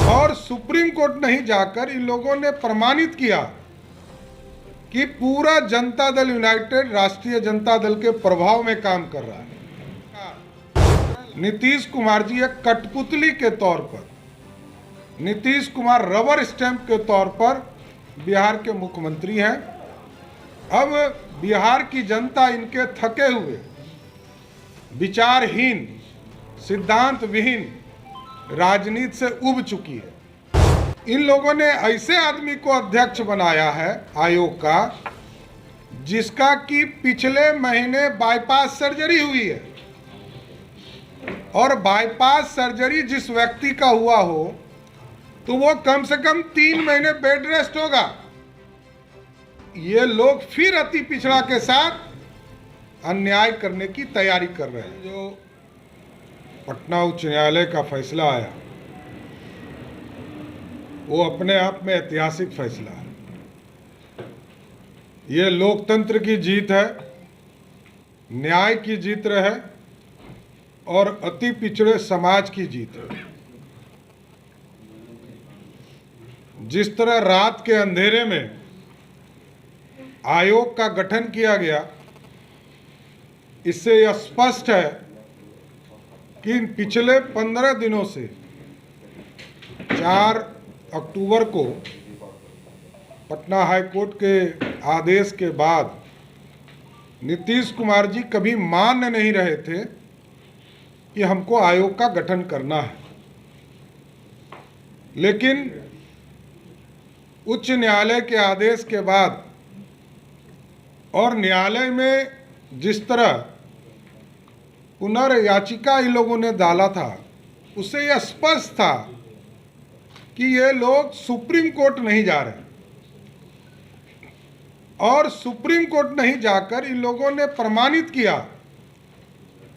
और supreme court नहीं जाकर इन लोगों ने प्रमाणित किया कि पूरा जनता दल यूनाइटेड राष्ट्रीय जनता दल के प्रभाव में काम कर रहा है। नीतीश कुमार जी एक कठपुतली के तौर पर, नीतीश कुमार रबर स्टैंप के तौर पर बिहार के मुख्यमंत्री हैं। अब बिहार की जनता इनके थके हुए, विचारहीन, सिद्धांत विहीन राजनीति से उब चुकी है। इन लोगों ने ऐसे आदमी को अध्यक्ष बनाया है आयोग का, जिसका कि पिछले महीने बाईपास सर्जरी हुई है, और बाईपास सर्जरी जिस व्यक्ति का हुआ हो तो वो कम से कम 3 महीने बेड रेस्ट होगा। ये लोग फिर अति पिछड़ा के साथ अन्याय करने की तैयारी कर रहे हैं। जो पटना उच्च न्यायालय का फैसला आया वो अपने आप में ऐतिहासिक फैसला है। ये लोकतंत्र की जीत है, न्याय की जीत है और अति पिछड़े समाज की जीत है। जिस तरह रात के अंधेरे में आयोग का गठन किया गया, इससे यह स्पष्ट है कि इन पिछले 15 दिनों से 4 अक्टूबर को पटना हाई कोर्ट के आदेश के बाद नीतीश कुमार जी कभी मान नहीं रहे थे कि हमको आयोग का गठन करना है, लेकिन उच्च न्यायालय के आदेश के बाद और न्यायालय में जिस तरह पुनर्याचिका इन लोगों ने डाला था, उससे यह स्पष्ट था कि ये लोग सुप्रीम कोर्ट नहीं जा रहे, और सुप्रीम कोर्ट नहीं जाकर इन लोगों ने प्रमाणित किया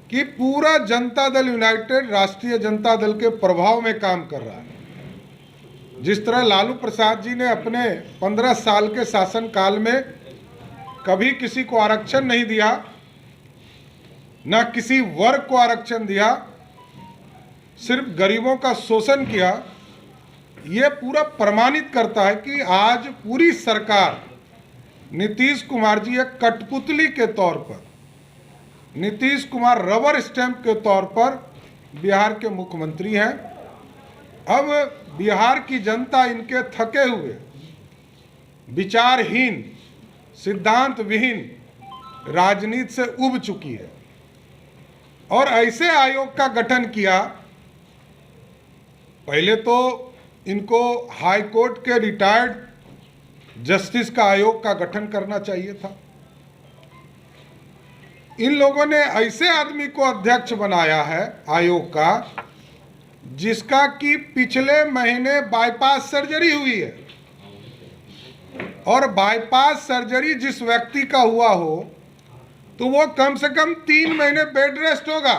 कि पूरा जनता दल यूनाइटेड राष्ट्रीय जनता दल के प्रभाव में काम कर रहा है। जिस तरह लालू प्रसाद जी ने अपने 15 साल के शासनकाल में कभी किसी को आरक्षण नहीं दिया, न किसी वर्ग को आरक्षण दिया, सिर्फ गरीबों का शोषण किया, ये पूरा प्रमाणित करता है कि आज पूरी सरकार नीतीश कुमार जी एक कठपुतली के तौर पर, नीतीश कुमार रबर स्टैंप के तौर पर बिहार के मुख्यमंत्री हैं। अब बिहार की जनता इनके थके हुए, विचारहीन, सिद्धांत विहीन राजनीति से उब चुकी है, और ऐसे आयोग का गठन किया। पहले तो इनको हाई कोर्ट के रिटायर्ड जस्टिस का आयोग का गठन करना चाहिए था। इन लोगों ने ऐसे आदमी को अध्यक्ष बनाया है आयोग का, जिसका कि पिछले महीने बाईपास सर्जरी हुई है, और बाईपास सर्जरी जिस व्यक्ति का हुआ हो तो वो कम से कम 3 महीने बेड रेस्ट होगा।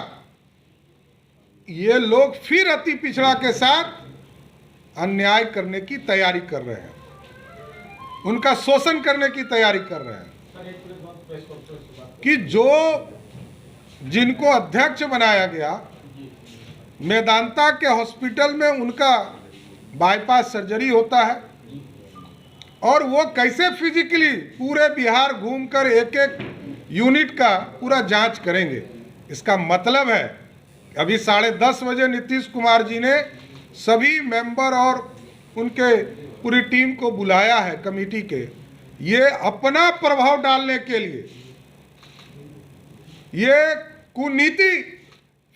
ये लोग फिर अति पिछड़ा के साथ अन्याय करने की तैयारी कर रहे हैं, उनका शोषण करने की तैयारी कर रहे हैं। कि जो जिनको अध्यक्ष बनाया गया, मेदांता के हॉस्पिटल में उनका बाईपास सर्जरी होता है, और वो कैसे फिजिकली पूरे बिहार घूमकर एक एक यूनिट का पूरा जांच करेंगे। इसका मतलब है अभी 10:30 बजे नीतीश कुमार जी ने सभी मेंबर और उनके पूरी टीम को बुलाया है कमेटी के, ये अपना प्रभाव डालने के लिए, ये कुनीति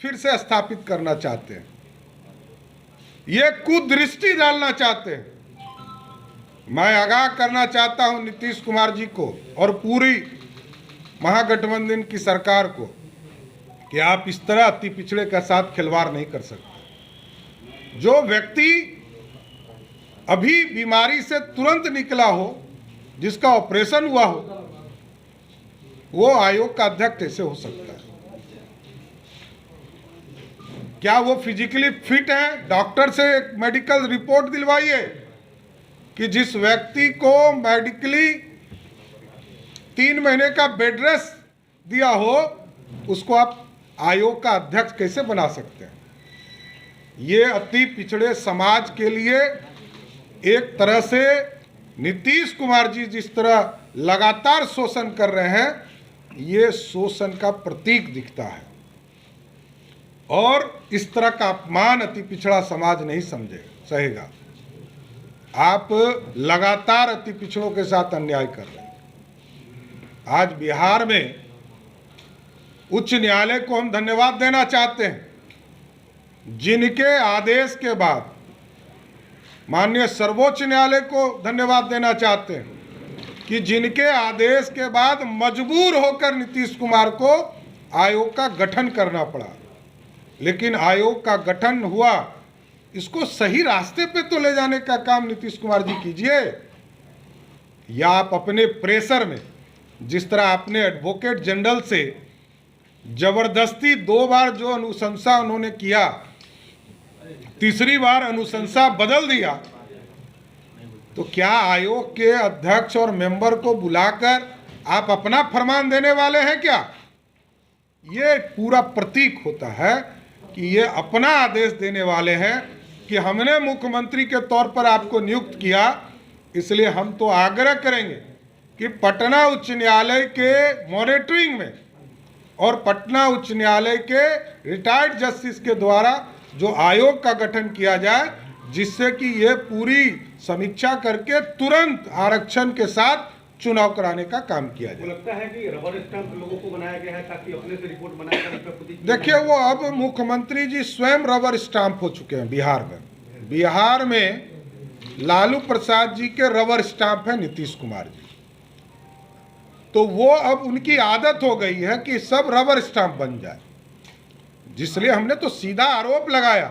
फिर से स्थापित करना चाहते हैं, ये कुदृष्टि डालना चाहते हैं। मैं आगाह करना चाहता हूं नीतीश कुमार जी को और पूरी महागठबंधन की सरकार को कि आप इस तरह अति पिछड़े के साथ खिलवाड़ नहीं कर सकते। जो व्यक्ति अभी बीमारी से तुरंत निकला हो, जिसका ऑपरेशन हुआ हो, वो आयोग का अध्यक्ष कैसे हो सकता है? क्या वो फिजिकली फिट है? डॉक्टर से एक मेडिकल रिपोर्ट दिलवाइए कि जिस व्यक्ति को मेडिकली 3 महीने का बेड रेस्ट दिया हो, उसको आप आयोग का अध्यक्ष कैसे बना सकते हैं? ये अति पिछड़े समाज के लिए एक तरह से नीतीश कुमार जी जिस तरह लगातार शोषण कर रहे हैं, ये शोषण का प्रतीक दिखता है। और इस तरह का अपमान अति पिछड़ा समाज नहीं सहेगा। आप लगातार अति पिछड़ों के साथ अन्याय कर रहे हैं। आज बिहार में उच्च न्यायालय को हम धन्यवाद देना चाहते हैं, जिनके आदेश के बाद माननीय सर्वोच्च न्यायालय को धन्यवाद देना चाहते हैं कि जिनके आदेश के बाद मजबूर होकर नीतीश कुमार को आयोग का गठन करना पड़ा। लेकिन आयोग का गठन हुआ, इसको सही रास्ते पे तो ले जाने का काम नीतीश कुमार जी कीजिए। या आप अपने प्रेशर में, जिस तरह आपने एडवोकेट जनरल से जबरदस्ती 2 बार जो अनुशंसा उन्होंने किया, तीसरी बार अनुशंसा बदल दिया, तो क्या आयोग के अध्यक्ष और मेंबर को बुलाकर आप अपना फरमान देने वाले हैं क्या? ये पूरा प्रतीक होता है कि ये अपना आदेश देने वाले हैं कि हमने मुख्यमंत्री के तौर पर आपको नियुक्त किया, इसलिए हम तो आग्रह करेंगे कि पटना उच्च न्यायालय के मॉनिटरिंग में और पटना उच्च न्यायालय के रिटायर्ड जस्टिस के द्वारा जो आयोग का गठन किया जाए, जिससे कि ये पूरी समीक्षा करके तुरंत आरक्षण के साथ चुनाव कराने का काम किया जाए। लगता है कि रबर स्टैंप लोगों को बनाया गया है ताकि अपने से रिपोर्ट बनाकर। देखिए, वो अब मुख्यमंत्री जी स्वयं रबर स्टाम्प हो चुके हैं बिहार में। बिहार में लालू प्रसाद जी के रबर स्टाम्प है नीतीश कुमार जी। तो वो अब उनकी आदत हो गई है कि सब रबर स्टाम्प बन जाए, जिसलिए हमने तो सीधा आरोप लगाया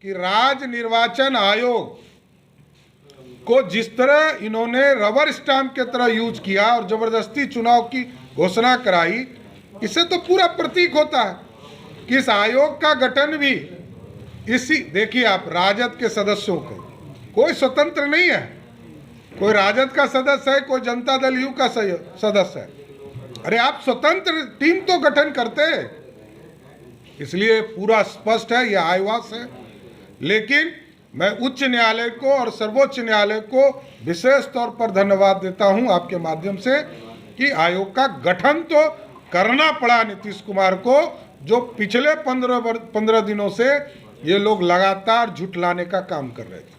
कि राज्य निर्वाचन आयोग को जिस तरह इन्होंने रबर स्टाम्प के तरह यूज किया और जबरदस्ती चुनाव की घोषणा कराई, इससे तो पूरा प्रतीक होता है कि इस आयोग का गठन भी इसी, देखिए आप राजद के सदस्यों को, कोई स्वतंत्र नहीं है, कोई राजद का सदस्य है, कोई जनता दल यू का सदस्य है। अरे आप स्वतंत्र टीम तो गठन करते, इसलिए पूरा स्पष्ट है, यह आयोवास है। लेकिन मैं उच्च न्यायालय को और सर्वोच्च न्यायालय को विशेष तौर पर धन्यवाद देता हूं आपके माध्यम से कि आयोग का गठन तो करना पड़ा नीतीश कुमार को, जो पिछले 15 दिनों से ये लोग लगातार झुठलाने का काम कर रहे थे।